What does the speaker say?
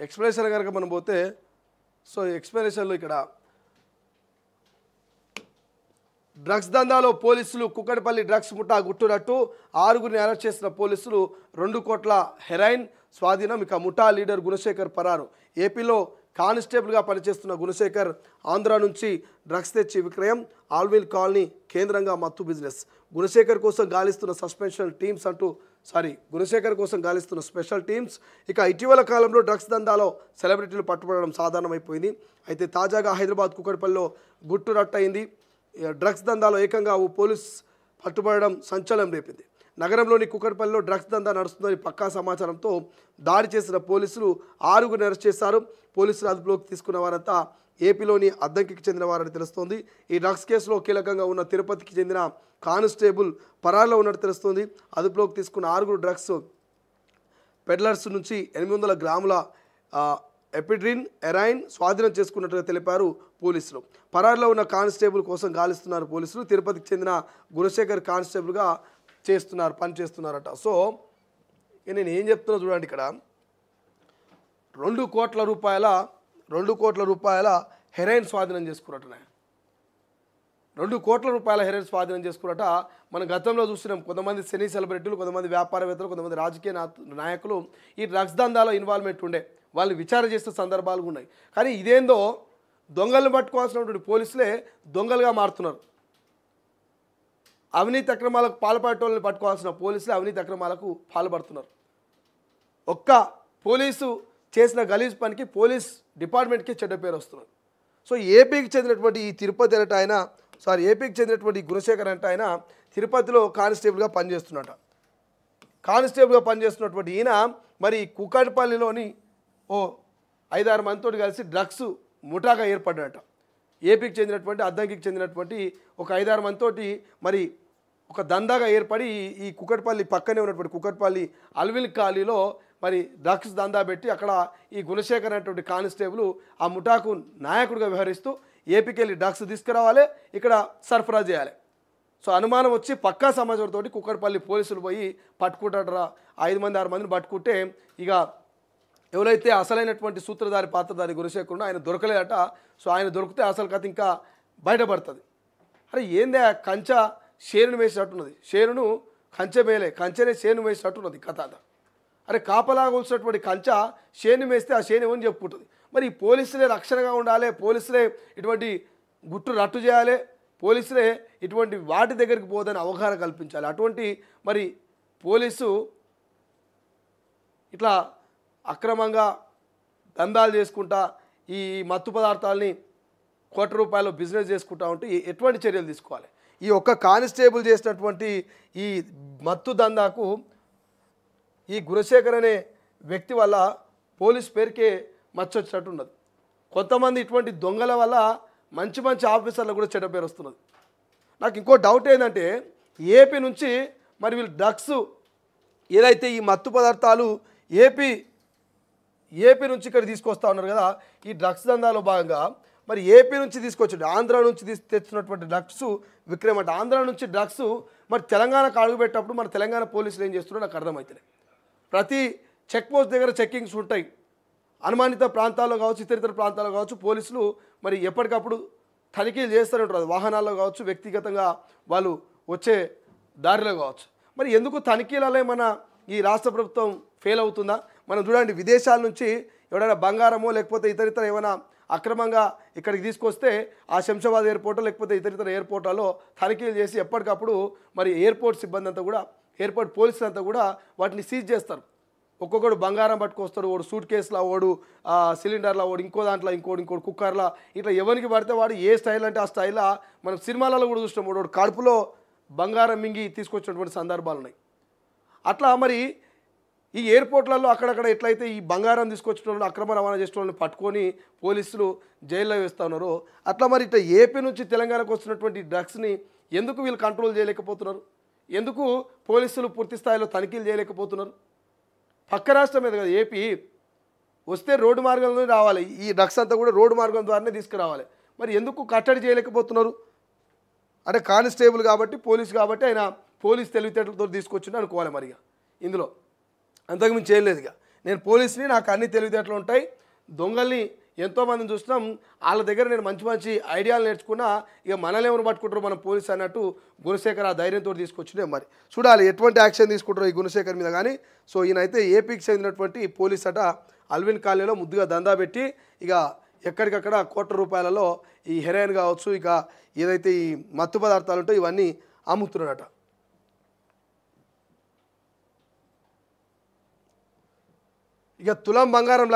Explanation కనుక మనం పోతే సో ఎక్స్ప్లెనేషన్లో ఇక్కడ డ్రగ్స్ దందాలో పోలీసులు కుక్కడపల్లి డ్రగ్స్ ముఠా గుట్టురట్టు 6గురిని అరెస్ట్ చేసిన పోలీసులు 2 కోట్ల హెరాయిన్ స్వాధీనం. ఇక ముఠా లీడర్ గుణశేఖర్ పరారు. ఏపీలో కానిస్టేబుల్గా పనిచేస్తున్న గుణశేఖర్ ఆంధ్ర నుంచి డ్రగ్స్ తెచ్చి విక్రయం. ఆల్విల్ కాలనీ కేంద్రంగా మత్తు బిజినెస్. గుణశేఖర్ కోసం గాలిస్తున్న స్పెషల్ టీమ్స్. ఇక ఇటీవల కాలంలో డ్రగ్స్ దందాలో సెలబ్రిటీలు పట్టుబడడం సాధారణమైపోయింది. అయితే తాజాగా హైదరాబాద్ కుక్కడపల్లిలో గుట్టురట్టయింది. డ్రగ్స్ దందాలో ఏకంగా ఓ పోలీస్ పట్టుబడడం సంచలనం రేపింది. నగరంలోని కుక్కడపల్లిలో డ్రగ్స్ దందా నడుస్తుందని పక్కా సమాచారంతో దాడి చేసిన పోలీసులు 6గురిని అరెస్ట్ చేశారు. పోలీసులు అదుపులోకి తీసుకున్న వారంతా ఏపీలోని అద్దంకికి చెందిన వారని తెలుస్తోంది. ఈ డ్రగ్స్ కేసులో కీలకంగా ఉన్న తిరుపతికి చెందిన కానిస్టేబుల్ పరారులో ఉన్నట్టు తెలుస్తోంది. అదుపులోకి తీసుకున్న 6గురు డ్రగ్స్ పెడ్లర్స్ నుంచి 800 గ్రాముల ఎపిడ్రిన్ హెరాయిన్ స్వాధీనం చేసుకున్నట్టుగా తెలిపారు పోలీసులు. పరారులో ఉన్న కానిస్టేబుల్ కోసం గాలిస్తున్నారు పోలీసులు. తిరుపతికి చెందిన గుణశేఖర్ కానిస్టేబుల్గా పనిచేస్తున్నారట. సో నేను ఏం చెప్తున్నా చూడండి, ఇక్కడ 2 కోట్ల రూపాయల హెరాయిన్ స్వాధీనం చేసుకున్నట్టునే. 2 కోట్ల రూపాయల హెరాయిన్ స్వాధీనం చేసుకున్నట. మనం గతంలో చూసినాం, కొంతమంది సినీ సెలబ్రిటీలు, కొంతమంది వ్యాపారవేత్తలు, కొంతమంది రాజకీయ నాయకులు ఈ డ్రగ్స్ దందాలో ఇన్వాల్వ్మెంట్ ఉండే వాళ్ళు విచారణ చేసిన సందర్భాలు ఉన్నాయి. కానీ ఇదేందో దొంగలను పట్టుకోవాల్సినటువంటి పోలీసులే దొంగలుగా మారుతున్నారు. అవినీతి అక్రమాలకు పాల్పడేటోళ్ళని పట్టుకోవాల్సిన పోలీసులే అవినీతి అక్రమాలకు పాల్పడుతున్నారు. ఒక్క పోలీసు చేసిన గలీజ్ పనికి పోలీస్ డిపార్ట్మెంట్కి చెడ్డ పేరు వస్తున్నారు. సో ఏపీకి చెందినటువంటి ఈ తిరుపతి అంటే ఏపీకి చెందినటువంటి గుణశేఖర్ అంటే ఆయన తిరుపతిలో కానిస్టేబుల్గా పనిచేస్తున్నటువంటి ఈయన మరి కుక్కడపల్లిలోని ఓ 5-6 మందితో కలిసి డ్రగ్స్ ముఠాగా ఏర్పడ్డాడట. ఏపీకి చెందినటువంటి అద్దంకికి చెందినటువంటి ఒక 5-6 మందితోటి మరి ఒక దందాగా ఏర్పడి ఈ కుక్కడపల్లి పక్కనే ఉన్నటువంటి కుక్కడపల్లి అల్విల్ కాలనీలో మరి డ్రగ్స్ దందా పెట్టి అక్కడ ఈ గుణశేఖర్ అనేటువంటి కానిస్టేబుల్ ఆ ముఠాకు నాయకుడిగా వ్యవహరిస్తూ ఏపీకి వెళ్ళి డ్రగ్స్ తీసుకురావాలి, ఇక్కడ సరఫరా చేయాలి. సో అనుమానం వచ్చి పక్కా సమాచారంతో కుక్కడపల్లి పోలీసులు పోయి పట్టుకుంటారా 5 మంది 6 మందిని పట్టుకుంటే ఇక ఎవరైతే అసలైనటువంటి సూత్రధారి పాత్రధారి గుణశేఖరుడు ఆయన దొరకలేదట. సో ఆయన దొరికితే అసలు కథ ఇంకా బయటపడుతుంది. అరే ఏందే కంచె షేరును వేసినట్టున్నది, షేరును కంచె మేలే, కంచెనే షేను వేసినట్టున్నది కథ. అరే కాపలాగా ఉంచినటువంటి కంచె షేను వేస్తే ఆ షేను ఏమని చెప్పుకుంటుంది. మరి పోలీసులే రక్షణగా ఉండాలి, పోలీసులే ఇటువంటి గుట్టు రట్టు చేయాలి, పోలీసులే ఇటువంటి వాటి దగ్గరికి పోదని అవగాహన కల్పించాలి. అటువంటి మరి పోలీసు ఇట్లా అక్రమంగా దందాలు చేసుకుంటా ఈ మత్తు పదార్థాలని కోట్ల రూపాయలు బిజినెస్ చేసుకుంటా ఉంటే ఎటువంటి చర్యలు తీసుకోవాలి? ఈ ఒక్క కానిస్టేబుల్ చేసినటువంటి ఈ మత్తు దందాకు ఈ గుణశేఖర్ అనే వ్యక్తి వల్ల పోలీస్ పేరుకే మచ్చొచ్చినట్టున్నది. కొంతమంది ఇటువంటి దొంగల వల్ల మంచి ఆఫీసర్లకు కూడా చెడ్డ పేరు వస్తున్నది. నాకు ఇంకో డౌట్ ఏంటంటే ఏపీ నుంచి మరి వీళ్ళు డ్రగ్స్ ఏదైతే ఈ మత్తు పదార్థాలు ఏపీ నుంచి ఇక్కడ తీసుకొస్తా ఉన్నారు కదా, ఈ డ్రగ్స్ దందాలో భాగంగా మరి ఏపీ నుంచి తీసుకొచ్చాడు, ఆంధ్ర నుంచి తెచ్చినటువంటి డ్రగ్స్ విక్రయం అంటే ఆంధ్ర నుంచి డ్రగ్స్ మరి తెలంగాణకు అడుగుపెట్టేటప్పుడు మన తెలంగాణ పోలీసులు ఏం చేస్తున్నారో నాకు అర్థమవుతుంది. ప్రతి చెక్ పోస్ట్ దగ్గర చెక్కింగ్స్ ఉంటాయి. అనుమానిత ప్రాంతాల్లో కావచ్చు, ఇతర ప్రాంతాల్లో కావచ్చు పోలీసులు మరి ఎప్పటికప్పుడు తనిఖీలు చేస్తూనే ఉంటారు. వాహనాల్లో కావచ్చు, వ్యక్తిగతంగా వాళ్ళు వచ్చే దారిలో కావచ్చు. మరి ఎందుకు తనిఖీలలో మన ఈ రాష్ట్ర ప్రభుత్వం ఫెయిల్ అవుతుందా? మనం చూడండి, విదేశాల నుంచి ఎవరైనా బంగారమో లేకపోతే ఇతర ఏమైనా అక్రమంగా ఇక్కడికి తీసుకొస్తే ఆ శంషాబాద్ ఎయిర్పోర్ట్ లేకపోతే ఇతర ఎయిర్పోర్ట్లలో తనిఖీలు చేసి ఎప్పటికప్పుడు మరి ఎయిర్పోర్ట్ సిబ్బంది అంతా కూడా, ఎయిర్పోర్ట్ పోలీసులు అంతా కూడా వాటిని సీజ్ చేస్తారు. ఒక్కొక్కడు బంగారం పట్టుకొస్తాడు, వాడు సూట్ కేసులో, వాడు సిలిండర్లో, వాడు ఇంకో దాంట్లో, ఇంకోటి కుక్కర్లా, ఇట్లా ఎవరికి పడితే వాడు ఏ స్టైల్ అంటే ఆ స్టైల్లో మనం సినిమాలలో కూడా చూస్తాం. వాడు కడుపులో బంగారం మింగి తీసుకొచ్చినటువంటి సందర్భాలు ఉన్నాయి. అట్లా మరి ఈ ఎయిర్పోర్ట్లలో అక్కడక్కడ ఎట్లయితే ఈ బంగారం తీసుకొచ్చిన వాళ్ళు, అక్రమ రవాణా చేసిన వాళ్ళని పట్టుకొని పోలీసులు జైల్లో వేస్తూ ఉన్నారో అట్లా మరి ఇట్లా ఏపీ నుంచి తెలంగాణకు వస్తున్నటువంటి డ్రగ్స్ని ఎందుకు వీళ్ళు కంట్రోల్ చేయలేకపోతున్నారు? ఎందుకు పోలీసులు పూర్తి స్థాయిలో తనిఖీలు చేయలేకపోతున్నారు? పక్క రాష్ట్రం మీద కదా ఏపీ, వస్తే రోడ్డు మార్గంలో రావాలి, ఈ డ్రగ్స్ అంతా కూడా రోడ్డు మార్గం ద్వారానే తీసుకురావాలి. మరి ఎందుకు కట్టడి చేయలేకపోతున్నారు? అంటే కానిస్టేబుల్ కాబట్టి, పోలీసు కాబట్టి ఆయన పోలీస్ తెలివితేటలతో తీసుకొచ్చిండు అనుకోవాలి. మరిగా ఇందులో అంతకుమించి చేయలేదు. ఇక నేను పోలీస్ని, నాకు అన్ని తెలివితేటలు ఉంటాయి, దొంగల్ని ఎంతోమందిని చూసినాం, వాళ్ళ దగ్గర నేను మంచి మంచి ఐడియాలు నేర్చుకున్నా, ఇక మనల్ని ఎవరు పట్టుకుంటారు మనం పోలీస్ అన్నట్టు గుణశేఖర్ ఆ ధైర్యంతో తీసుకొచ్చినే. మరి చూడాలి ఎటువంటి యాక్షన్ తీసుకుంటారో ఈ గుణశేఖర్ మీద కానీ. సో ఈయనైతే ఏపీకి చెందినటువంటి పోలీస్ అట, అల్విన్ కాలనీలో ముద్దుగా దందా పెట్టి ఇక ఎక్కడికక్కడ ₹1,00,00,000 ఈ హెరాయిన్ కావచ్చు, ఇక ఏదైతే ఈ మత్తు పదార్థాలు ఉంటాయో ఇవన్నీ అమ్ముతున్నాడట. ఇక తులం బంగారం